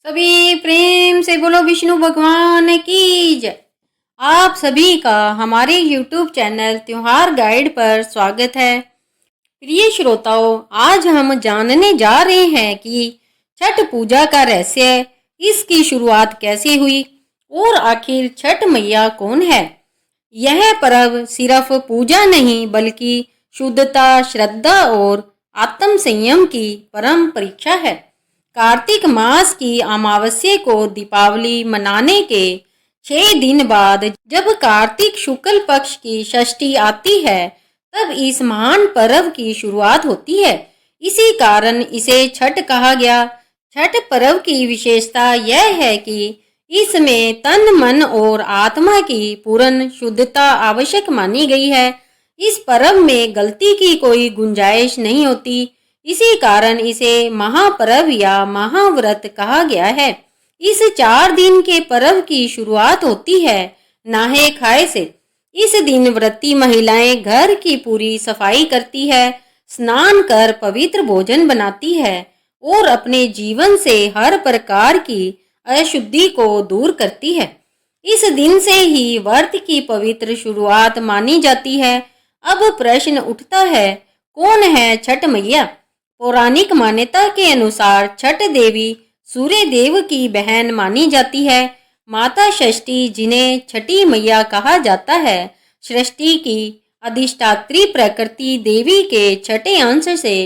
सभी प्रेम से बोलो विष्णु भगवान की जय। आप सभी का हमारे YouTube चैनल त्योहार गाइड पर स्वागत है। प्रिय श्रोताओं, आज हम जानने जा रहे हैं कि छठ पूजा का रहस्य, इसकी शुरुआत कैसे हुई और आखिर छठ मैया कौन है। यह पर्व सिर्फ पूजा नहीं बल्कि शुद्धता, श्रद्धा और आत्म संयम की परम परीक्षा है। कार्तिक मास की अमावस्या को दीपावली मनाने के 6 दिन बाद जब कार्तिक शुक्ल पक्ष की षष्ठी आती है, तब इस महान पर्व की शुरुआत होती है। इसी कारण इसे छठ कहा गया। छठ पर्व की विशेषता यह है कि इसमें तन, मन और आत्मा की पूर्ण शुद्धता आवश्यक मानी गई है। इस पर्व में गलती की कोई गुंजाइश नहीं होती। इसी कारण इसे महापर्व या महाव्रत कहा गया है। इस 4 दिन के पर्व की शुरुआत होती है नहाए खाए से। इस दिन व्रती महिलाएं घर की पूरी सफाई करती है, स्नान कर पवित्र भोजन बनाती है और अपने जीवन से हर प्रकार की अशुद्धि को दूर करती है। इस दिन से ही व्रत की पवित्र शुरुआत मानी जाती है। अब प्रश्न उठता है, कौन है छठ मैया। पौराणिक मान्यता के अनुसार छठ देवी सूर्य देव की बहन मानी जाती है। माता षष्ठी, जिन्हें छठी मैया कहा जाता है, सृष्टि की अधिष्ठात्री प्रकृति देवी के छठे अंश से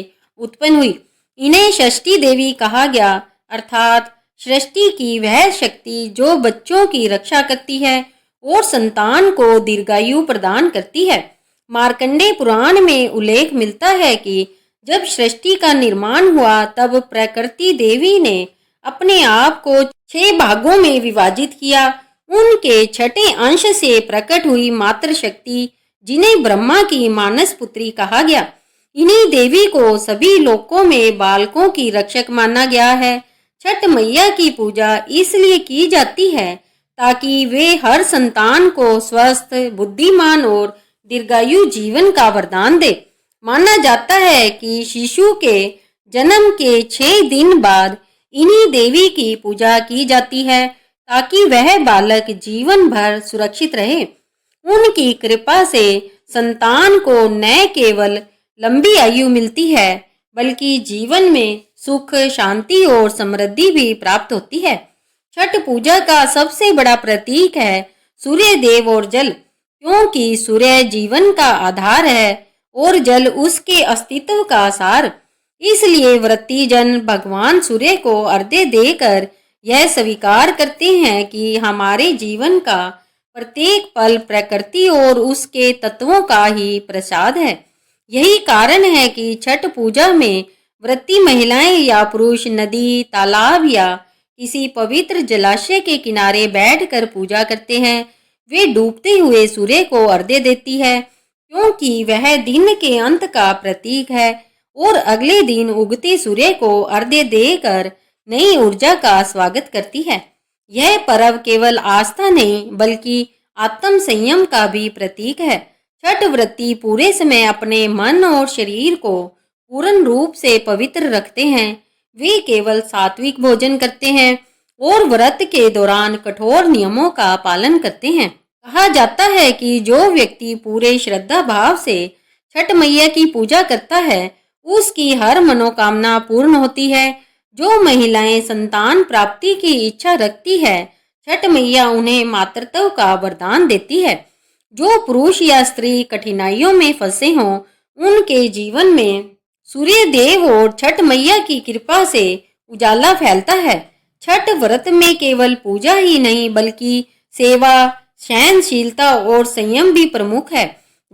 उत्पन्न हुई। इन्हें षष्ठी देवी कहा गया, अर्थात सृष्टि की वह शक्ति जो बच्चों की रक्षा करती है और संतान को दीर्घायु प्रदान करती है। मार्कंडेय पुराण में उल्लेख मिलता है कि जब सृष्टि का निर्माण हुआ, तब प्रकृति देवी ने अपने आप को 6 भागों में विभाजित किया। उनके छठे अंश से प्रकट हुई मातृ शक्ति, जिन्हें ब्रह्मा की मानस पुत्री कहा गया। इन्हीं देवी को सभी लोकों में बालकों की रक्षक माना गया है। छठ मैया की पूजा इसलिए की जाती है ताकि वे हर संतान को स्वस्थ, बुद्धिमान और दीर्घायु जीवन का वरदान दे। माना जाता है कि शिशु के जन्म के 6 दिन बाद इन्हीं देवी की पूजा की जाती है ताकि वह बालक जीवन भर सुरक्षित रहे। उनकी कृपा से संतान को न केवल लंबी आयु मिलती है बल्कि जीवन में सुख, शांति और समृद्धि भी प्राप्त होती है। छठ पूजा का सबसे बड़ा प्रतीक है सूर्य देव और जल, क्योंकि सूर्य जीवन का आधार है और जल उसके अस्तित्व का सार। इसलिए व्रती जन भगवान सूर्य को अर्घ्य देकर यह स्वीकार करते हैं कि हमारे जीवन का प्रत्येक पल प्रकृति और उसके तत्वों का ही प्रसाद है। यही कारण है कि छठ पूजा में व्रती महिलाएं या पुरुष नदी, तालाब या किसी पवित्र जलाशय के किनारे बैठकर पूजा करते हैं। वे डूबते हुए सूर्य को अर्घ्य देती है, क्योंकि वह दिन के अंत का प्रतीक है और अगले दिन उगते सूर्य को अर्घ्य देकर नई ऊर्जा का स्वागत करती है। यह पर्व केवल आस्था नहीं बल्कि आत्म संयम का भी प्रतीक है। छठ व्रती पूरे समय अपने मन और शरीर को पूर्ण रूप से पवित्र रखते हैं। वे केवल सात्विक भोजन करते हैं और व्रत के दौरान कठोर नियमों का पालन करते हैं। कहा जाता है कि जो व्यक्ति पूरे श्रद्धा भाव से छठ मैया की पूजा करता है, उसकी हर मनोकामना पूर्ण होती है। जो महिलाएं संतान प्राप्ति की इच्छा रखती है, छठ मैया उन्हें मातृत्व का वरदान देती है। जो पुरुष या स्त्री कठिनाइयों में फंसे हों, उनके जीवन में सूर्य देव और छठ मैया की कृपा से उजाला फैलता है। छठ व्रत में केवल पूजा ही नहीं बल्कि सेवा, सहनशीलता और संयम भी प्रमुख है।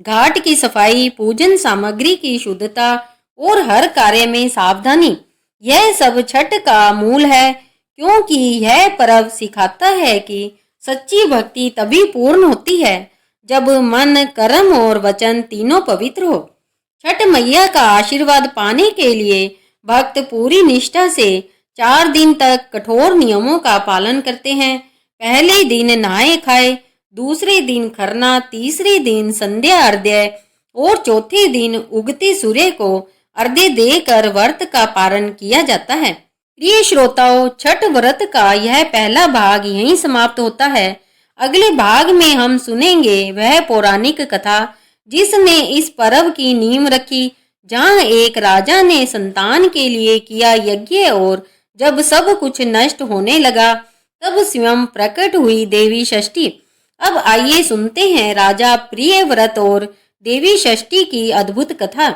घाट की सफाई, पूजन सामग्री की शुद्धता और हर कार्य में सावधानी, यह सब छठ का मूल है, क्योंकि यह पर्व सिखाता है कि सच्ची भक्ति तभी पूर्ण होती है जब मन, कर्म और वचन तीनों पवित्र हो। छठ मैया का आशीर्वाद पाने के लिए भक्त पूरी निष्ठा से 4 दिन तक कठोर नियमों का पालन करते हैं। पहले दिन नहाए खाए, दूसरे दिन खरना, तीसरे दिन संध्या अर्घ्य और चौथे दिन उगते सूर्य को अर्घ्य देकर व्रत का पारण किया जाता है। प्रिय श्रोताओं, छठ व्रत का यह पहला भाग यहीं समाप्त होता है। अगले भाग में हम सुनेंगे वह पौराणिक कथा जिसने इस पर्व की नींव रखी, जहां एक राजा ने संतान के लिए किया यज्ञ और जब सब कुछ नष्ट होने लगा तब स्वयं प्रकट हुई देवी षष्ठी। अब आइए सुनते हैं राजा प्रियव्रत और देवी षष्ठी की अद्भुत कथा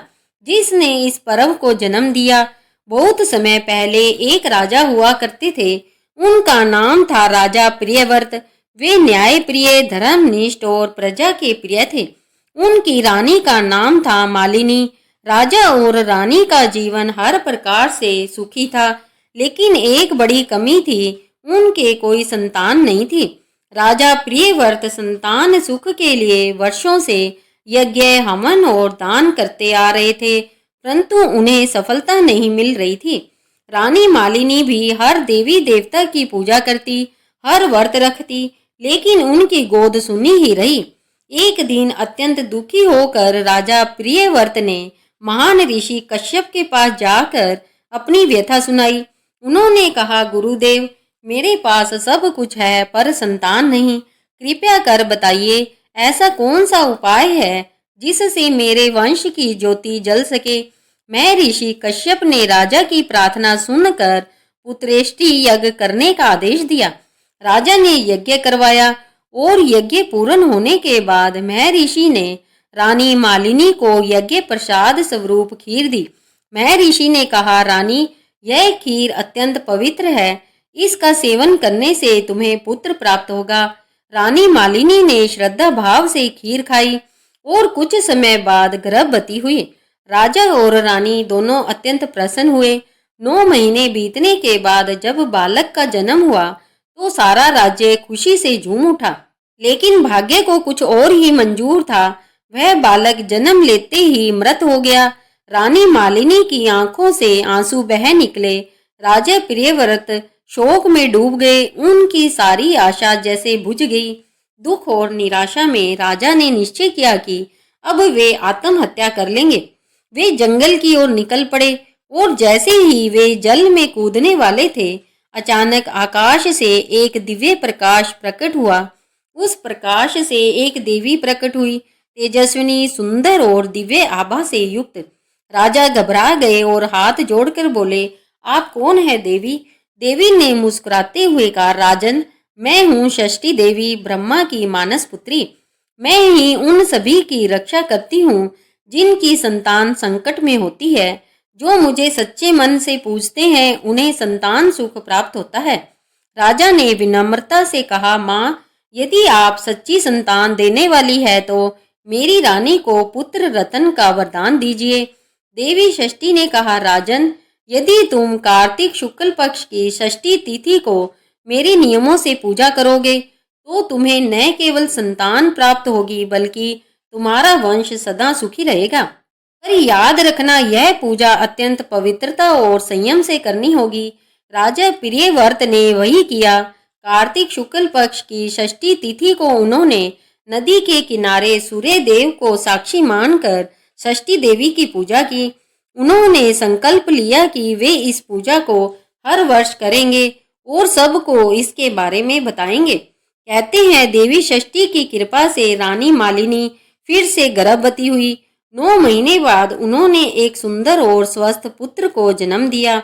जिसने इस पर्व को जन्म दिया। बहुत समय पहले एक राजा हुआ करते थे। उनका नाम था राजा प्रियव्रत। वे न्याय प्रिय, धर्मनिष्ठ और प्रजा के प्रिय थे। उनकी रानी का नाम था मालिनी। राजा और रानी का जीवन हर प्रकार से सुखी था, लेकिन एक बड़ी कमी थी, उनके कोई संतान नहीं थी। राजा प्रियव्रत संतान सुख के लिए वर्षों से यज्ञ, हवन और दान करते आ रहे थे, परंतु उन्हें सफलता नहीं मिल रही थी। रानी मालिनी भी हर देवी देवता की पूजा करती, हर व्रत रखती, लेकिन उनकी गोद सुनी ही रही। एक दिन अत्यंत दुखी होकर राजा प्रियव्रत ने महान ऋषि कश्यप के पास जाकर अपनी व्यथा सुनाई। उन्होंने कहा, गुरुदेव, मेरे पास सब कुछ है पर संतान नहीं। कृपया कर बताइए, ऐसा कौन सा उपाय है जिससे मेरे वंश की ज्योति जल सके। मैं ऋषि कश्यप ने राजा की प्रार्थना सुनकर पुत्रेष्टि यज्ञ करने का आदेश दिया। राजा ने यज्ञ करवाया और यज्ञ पूर्ण होने के बाद मैं ऋषि ने रानी मालिनी को यज्ञ प्रसाद स्वरूप खीर दी। मैं ऋषि ने कहा, रानी, यह खीर अत्यंत पवित्र है, इसका सेवन करने से तुम्हें पुत्र प्राप्त होगा। रानी मालिनी ने श्रद्धा भाव से खीर खाई और कुछ समय बाद गर्भवती हुई। राजा और रानी दोनों अत्यंत प्रसन्न हुए। 9 महीने बीतने के बाद जब बालक का जन्म हुआ तो सारा राज्य खुशी से झूम उठा। लेकिन भाग्य को कुछ और ही मंजूर था। वह बालक जन्म लेते ही मृत हो गया। रानी मालिनी की आंखों से आंसू बह निकले। राजा प्रियव्रत शोक में डूब गए। उनकी सारी आशा जैसे बुझ गई। दुख और निराशा में राजा ने निश्चय किया कि अब वे आत्महत्या कर लेंगे। वे जंगल की ओर निकल पड़े और जैसे ही वे जल में कूदने वाले थे, अचानक आकाश से एक दिव्य प्रकाश प्रकट हुआ। उस प्रकाश से एक देवी प्रकट हुई, तेजस्विनी, सुंदर और दिव्य आभा से युक्त। राजा घबरा गए और हाथ जोड़कर बोले, आप कौन है देवी? देवी ने मुस्कुराते हुए कहा, राजन, मैं हूँ षष्ठी देवी, ब्रह्मा की मानस पुत्री। मैं ही उन सभी की रक्षा करती हूँ जिनकी संतान संकट में होती है। जो मुझे सच्चे मन से पूजते हैं उन्हें संतान सुख प्राप्त होता है। राजा ने विनम्रता से कहा, माँ, यदि आप सच्ची संतान देने वाली है तो मेरी रानी को पुत्र रतन का वरदान दीजिए। देवी षष्ठी ने कहा, राजन, यदि तुम कार्तिक शुक्ल पक्ष की षष्ठी तिथि को मेरे नियमों से पूजा करोगे तो तुम्हें न केवल संतान प्राप्त होगी बल्कि तुम्हारा वंश सदा सुखी रहेगा। पर याद रखना, यह पूजा अत्यंत पवित्रता और संयम से करनी होगी। राजा प्रियव्रत ने वही किया। कार्तिक शुक्ल पक्ष की षष्ठी तिथि को उन्होंने नदी के किनारे सूर्य देव को साक्षी मानकर षष्ठी देवी की पूजा की। उन्होंने संकल्प लिया कि वे इस पूजा को हर वर्ष करेंगे और सबको इसके बारे में बताएंगे। कहते हैं, देवी षष्ठी की कृपा से रानी मालिनी फिर से गर्भवती हुई। 9 महीने बाद उन्होंने एक सुंदर और स्वस्थ पुत्र को जन्म दिया।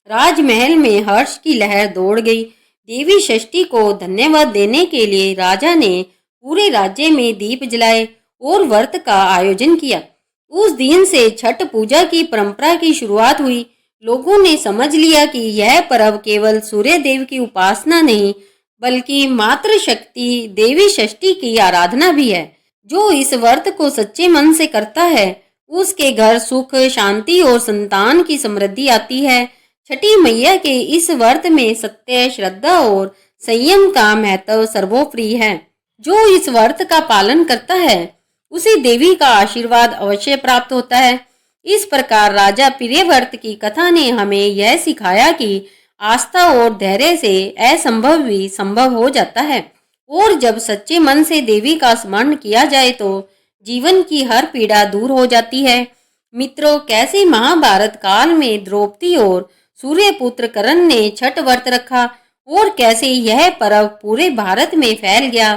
राजमहल में हर्ष की लहर दौड़ गई। देवी षष्ठी को धन्यवाद देने के लिए राजा ने पूरे राज्य में दीप जलाए और व्रत का आयोजन किया। उस दिन से छठ पूजा की परंपरा की शुरुआत हुई। लोगों ने समझ लिया कि यह पर्व केवल सूर्य देव की उपासना नहीं बल्कि मातृशक्ति देवी षष्ठी की आराधना भी है। जो इस व्रत को सच्चे मन से करता है उसके घर सुख, शांति और संतान की समृद्धि आती है। छठी मैया के इस व्रत में सत्य, श्रद्धा और संयम का महत्व सर्वोपरि है। जो इस व्रत का पालन करता है उसे देवी का आशीर्वाद अवश्य प्राप्त होता है। इस प्रकार राजा प्रियव्रत की कथा ने हमें यह सिखाया कि आस्था और धैर्य से असंभव भी संभव हो जाता है और जब सच्चे मन से देवी का स्मरण किया जाए तो जीवन की हर पीड़ा दूर हो जाती है। मित्रों, कैसे महाभारत काल में द्रौपदी और सूर्य पुत्र करण ने छठ व्रत रखा और कैसे यह पर्व पूरे भारत में फैल गया।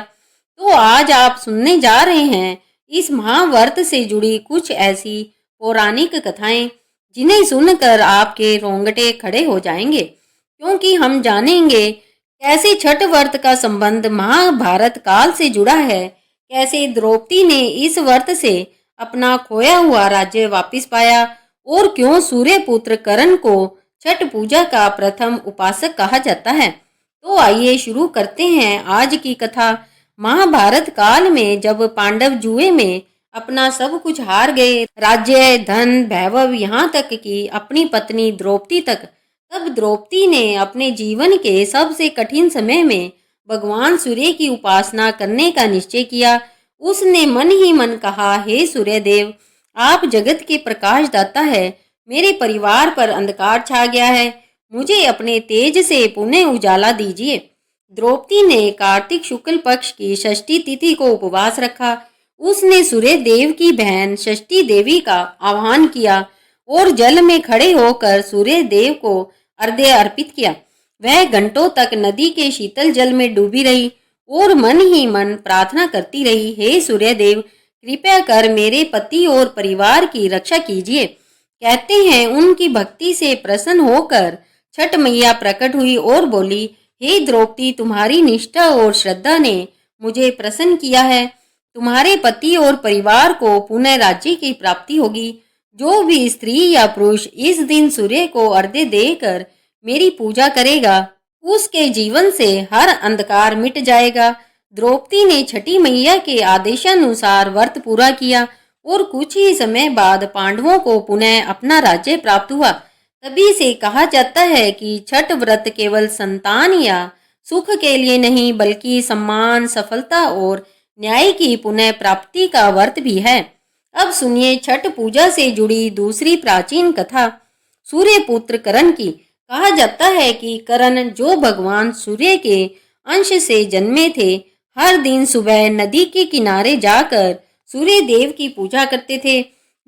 तो आज आप सुनने जा रहे हैं इस महाव्रत से जुड़ी कुछ ऐसी पौराणिक कथाएं जिन्हें सुनकर आपके रोंगटे खड़े हो जाएंगे, क्योंकि हम जानेंगे कैसे छठ व्रत का संबंध महाभारत काल से जुड़ा है, कैसे द्रौपदी ने इस व्रत से अपना खोया हुआ राज्य वापस पाया और क्यों सूर्य पुत्र करण को छठ पूजा का प्रथम उपासक कहा जाता है। तो आइए शुरू करते हैं आज की कथा। महाभारत काल में जब पांडव जुए में अपना सब कुछ हार गए, राज्य, धन, वैभव, यहाँ तक कि अपनी पत्नी द्रौपदी तक, तब द्रौपदी ने अपने जीवन के सबसे कठिन समय में भगवान सूर्य की उपासना करने का निश्चय किया। उसने मन ही मन कहा, हे सूर्यदेव, आप जगत के प्रकाश दाता है, मेरे परिवार पर अंधकार छा गया है, मुझे अपने तेज से पुनः उजाला दीजिए। द्रौपदी ने कार्तिक शुक्ल पक्ष की षष्ठी तिथि को उपवास रखा। उसने सूर्य देव की बहन षष्ठी देवी का आह्वान किया और जल में खड़े होकर सूर्य देव को अर्घ्य अर्पित किया। वह घंटों तक नदी के शीतल जल में डूबी रही और मन ही मन प्रार्थना करती रही, हे सूर्य देव, कृपया कर मेरे पति और परिवार की रक्षा कीजिए। कहते हैं उनकी भक्ति से प्रसन्न होकर छठ मैया प्रकट हुई और बोली, हे द्रौपदी, तुम्हारी निष्ठा और श्रद्धा ने मुझे प्रसन्न किया है। तुम्हारे पति और परिवार को पुनः राज्य की प्राप्ति होगी। जो भी स्त्री या पुरुष इस दिन सूर्य को अर्घ्य देकर मेरी पूजा करेगा, उसके जीवन से हर अंधकार मिट जाएगा। द्रौपदी ने छठी मैया के आदेशानुसार व्रत पूरा किया और कुछ ही समय बाद पांडवों को पुनः अपना राज्य प्राप्त हुआ। तभी से कहा जाता है कि छठ व्रत केवल संतान या सुख के लिए नहीं, बल्कि सम्मान, सफलता और न्याय की पुनः प्राप्ति का व्रत भी है। अब सुनिए छठ पूजा से जुड़ी दूसरी प्राचीन कथा सूर्य पुत्र करण की। कहा जाता है कि करण, जो भगवान सूर्य के अंश से जन्मे थे, हर दिन सुबह नदी के किनारे जाकर सूर्य देव की पूजा करते थे।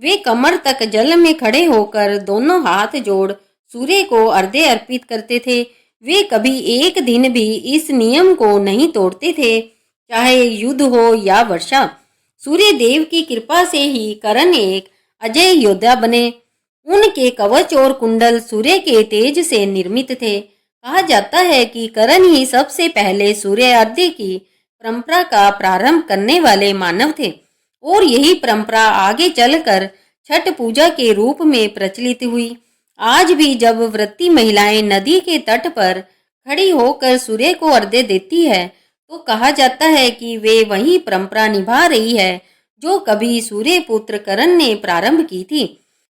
वे कमर तक जल में खड़े होकर दोनों हाथ जोड़ सूर्य को अर्घ्य अर्पित करते थे। वे कभी एक दिन भी इस नियम को नहीं तोड़ते थे, चाहे युद्ध हो या वर्षा। सूर्य देव की कृपा से ही करण एक अजय योद्धा बने। उनके कवच और कुंडल सूर्य के तेज से निर्मित थे। कहा जाता है कि करण ही सबसे पहले सूर्य अर्घ्य की परंपरा का प्रारंभ करने वाले मानव थे और यही परंपरा आगे चलकर छठ पूजा के रूप में प्रचलित हुई। आज भी जब व्रती महिलाएं नदी के तट पर खड़ी होकर सूर्य को अर्घ्य देती है, तो कहा जाता है कि वे वही परंपरा निभा रही है जो कभी सूर्य पुत्र करण ने प्रारंभ की थी।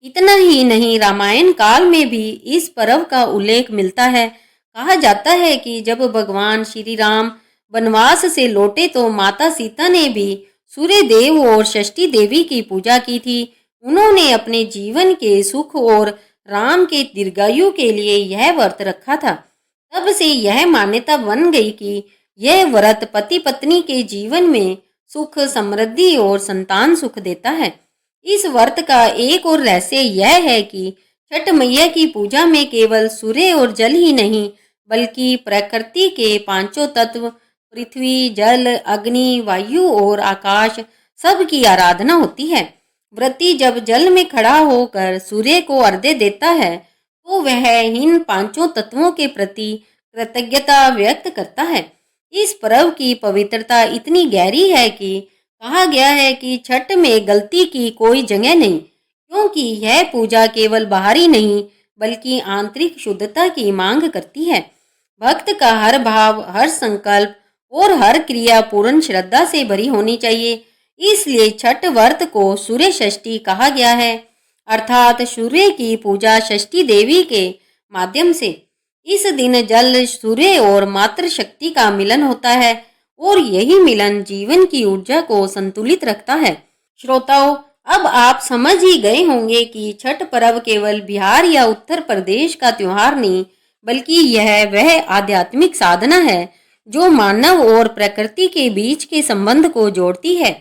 इतना ही नहीं, रामायण काल में भी इस पर्व का उल्लेख मिलता है। कहा जाता है कि जब भगवान श्री राम वनवास से लौटे तो माता सीता ने भी सूर्य देव और षष्ठी देवी की पूजा की थी। उन्होंने अपने जीवन के सुख और राम के दीर्घायु के लिए यह व्रत रखा था। तब से यह मान्यता बन गई कि यह व्रत पति पत्नी के जीवन में सुख, समृद्धि और संतान सुख देता है। इस व्रत का एक और रहस्य यह है कि छठ मैया की पूजा में केवल सूर्य और जल ही नहीं, बल्कि प्रकृति के पांचों तत्व पृथ्वी, जल, अग्नि, वायु और आकाश सब की आराधना होती है। व्रती जब जल में खड़ा होकर सूर्य को अर्घ्य देता है, तो वह इन पांचों तत्वों के प्रति कृतज्ञता व्यक्त करता है। इस पर्व की पवित्रता इतनी गहरी है कि कहा गया है कि छठ में गलती की कोई जगह नहीं, क्योंकि यह पूजा केवल बाहरी नहीं बल्कि आंतरिक शुद्धता की मांग करती है। भक्त का हर भाव, हर संकल्प और हर क्रिया पूर्ण श्रद्धा से भरी होनी चाहिए। इसलिए छठ व्रत को सूर्य षष्ठी कहा गया है, अर्थात सूर्य की पूजा षष्ठी देवी के माध्यम से। इस दिन जल, सूर्य और मातृ शक्ति का मिलन होता है और यही मिलन जीवन की ऊर्जा को संतुलित रखता है। श्रोताओं, अब आप समझ ही गए होंगे कि छठ पर्व केवल बिहार या उत्तर प्रदेश का त्योहार नहीं, बल्कि यह वह आध्यात्मिक साधना है जो मानव और प्रकृति के बीच के संबंध को जोड़ती है।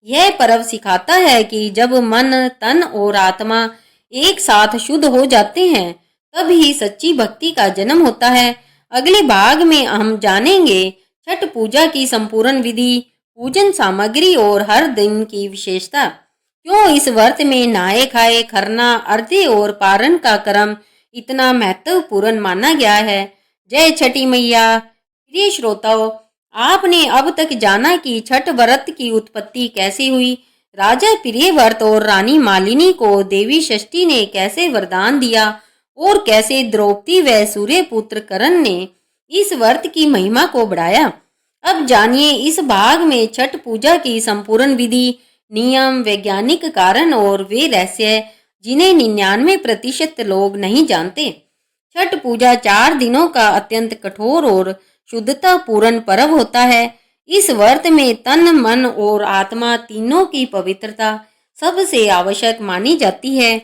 यह पर्व सिखाता है कि जब मन, तन और आत्मा एक साथ शुद्ध हो जाते हैं, तब ही सच्ची भक्ति का जन्म होता है। अगले भाग में हम जानेंगे छठ पूजा की संपूर्ण विधि, पूजन सामग्री और हर दिन की विशेषता। क्यों इस व्रत में नहाए खाए, खरना, अर्घ्य और पारण का क्रम इतना महत्वपूर्ण माना गया है। जय छठी मैया। प्रिय श्रोताओं, आपने अब तक जाना कि छठ व्रत की उत्पत्ति कैसे हुई, राजा प्रियव्रत और रानी मालिनी को देवी षष्ठी ने कैसे वरदान दिया और कैसे द्रौपदी व सूर्यपुत्र कर्ण ने इस व्रत की महिमा को बढ़ाया। अब जानिए इस भाग में छठ पूजा की संपूर्ण विधि, नियम, वैज्ञानिक कारण और वे रहस्य जिन्हें 99% लोग नहीं जानते। छठ पूजा 4 दिनों का अत्यंत कठोर और शुद्धता पूर्ण पर्व होता है। इस व्रत में तन, मन और आत्मा तीनों की पवित्रता सबसे आवश्यक मानी जाती है।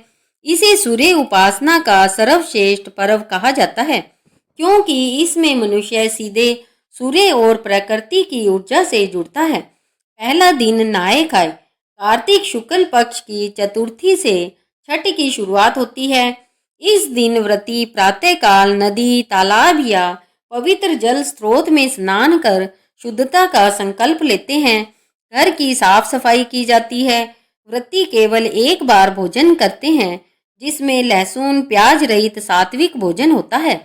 इसे सूर्य उपासना का सर्वश्रेष्ठ पर्व कहा जाता है, क्योंकि इसमें मनुष्य सीधे सूर्य और प्रकृति की ऊर्जा से जुड़ता है। पहला दिन नहाए खाए। कार्तिक शुक्ल पक्ष की चतुर्थी से छठ की शुरुआत होती है। इस दिन व्रती प्रातःकाल नदी, तालाब या पवित्र जल स्रोत में स्नान कर शुद्धता का संकल्प लेते हैं। घर की साफ सफाई की जाती है। व्रती केवल एक बार भोजन करते हैं, जिसमें लहसुन प्याज रहित सात्विक भोजन होता है।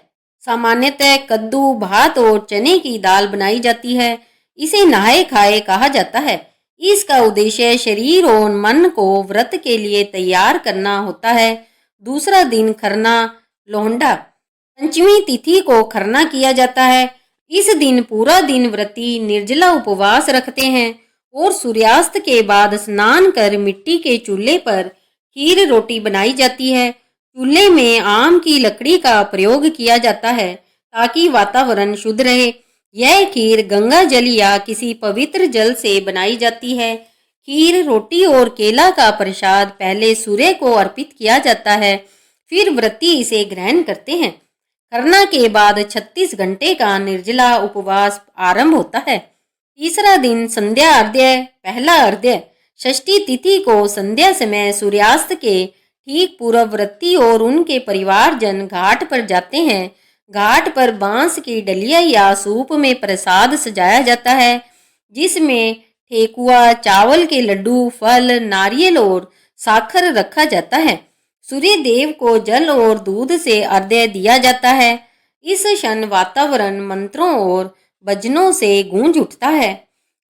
सामान्यतः कद्दू, भात और चने की दाल बनाई जाती है। इसे नहाए खाए कहा जाता है। इसका उद्देश्य शरीर और मन को व्रत के लिए तैयार करना होता है। दूसरा दिन खरना, लोहंडा। पंचमी तिथि को खरना किया जाता है। इस दिन पूरा दिन व्रती निर्जला उपवास रखते हैं और सूर्यास्त के बाद स्नान कर मिट्टी के चूल्हे पर खीर रोटी बनाई जाती है। चूल्हे में आम की लकड़ी का प्रयोग किया जाता है ताकि वातावरण शुद्ध रहे। यह खीर गंगा जल या किसी पवित्र जल से बनाई जाती है। खीर, रोटी और केला का प्रसाद पहले सूर्य को अर्पित किया जाता है, फिर व्रती इसे ग्रहण करते हैं। खरना के बाद 36 घंटे का निर्जला उपवास आरंभ होता है। तीसरा दिन संध्या अर्घ्य। पहला अर्घ्य। षष्ठी तिथि को संध्या समय सूर्यास्त के ठीक पूर्व व्रती और उनके परिवारजन घाट पर जाते हैं। घाट पर बांस की डलिया या सूप में प्रसाद सजाया जाता है, जिसमें ठेकुआ, चावल के लड्डू, फल, नारियल और साखर रखा जाता है। सूर्य देव को जल और दूध से अर्घ्य दिया जाता है। इस क्षण वातावरण मंत्रों और भजनों से गूंज उठता है।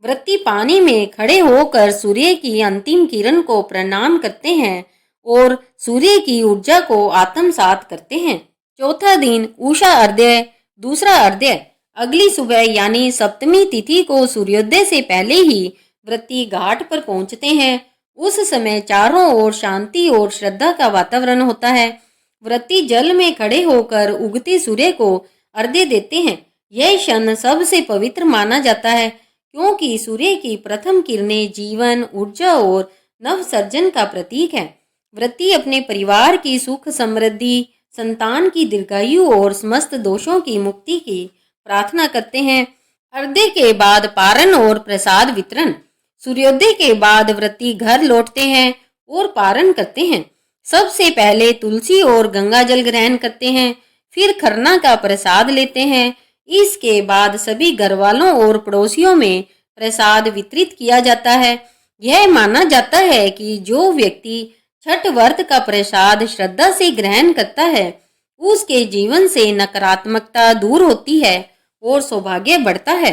व्रती पानी में खड़े होकर सूर्य की अंतिम किरण को प्रणाम करते हैं और सूर्य की ऊर्जा को आत्मसात करते हैं। चौथा दिन उषा अर्घ्य। दूसरा अर्घ्य। अगली सुबह यानी सप्तमी तिथि को सूर्योदय से पहले ही व्रती घाट पर पहुंचते हैं। उस समय चारों ओर शांति और श्रद्धा का वातावरण होता है। व्रती जल में खड़े होकर उगते सूर्य को अर्घ्य देते हैं। यह क्षण सबसे पवित्र माना जाता है, क्योंकि सूर्य की प्रथम किरणें जीवन, ऊर्जा और नवसर्जन का प्रतीक है। व्रती अपने परिवार की सुख समृद्धि, संतान की दीर्घायु और समस्त दोषों की मुक्ति की प्रार्थना करते हैं। अर्घ्य के बाद पारण और प्रसाद वितरण। सूर्योदय के बाद व्रती घर लौटते हैं और पारण करते हैं। सबसे पहले तुलसी और गंगा जल ग्रहण करते हैं, फिर खरना का प्रसाद लेते हैं। इसके बाद सभी घर वालों और पड़ोसियों में प्रसाद वितरित किया जाता है। यह माना जाता है कि जो व्यक्ति छठ व्रत का प्रसाद श्रद्धा से ग्रहण करता है, उसके जीवन से नकारात्मकता दूर होती है और सौभाग्य बढ़ता है।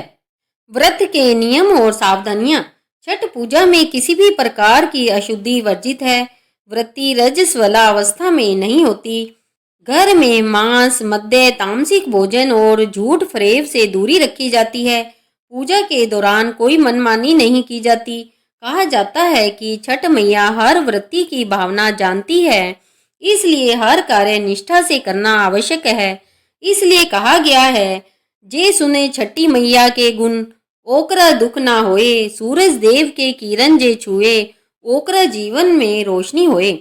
व्रत के नियम और सावधानियां। छठ पूजा में किसी भी प्रकार की अशुद्धि वर्जित है। व्रती रजस्वला अवस्था में नहीं होती। घर में मांस, मद्य, तामसिक भोजन और झूठ फरेब से दूरी रखी जाती है। पूजा के दौरान कोई मनमानी नहीं की जाती। कहा जाता है कि छठ मैया हर व्रती की भावना जानती है, इसलिए हर कार्य निष्ठा से करना आवश्यक है। इसलिए कहा गया है, जे सुने छठी मैया के गुण, ओकरा दुख ना होए। सूरज देव के किरण जे छुए, ओकरा जीवन में रोशनी होए।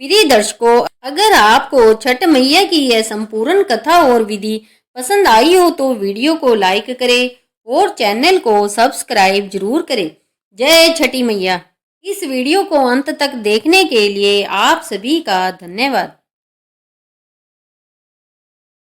प्रिय दर्शकों, अगर आपको छठ मैया की यह संपूर्ण कथा और विधि पसंद आई हो तो वीडियो को लाइक करें और चैनल को सब्सक्राइब जरूर करें। जय छठी मैया। इस वीडियो को अंत तक देखने के लिए आप सभी का धन्यवाद।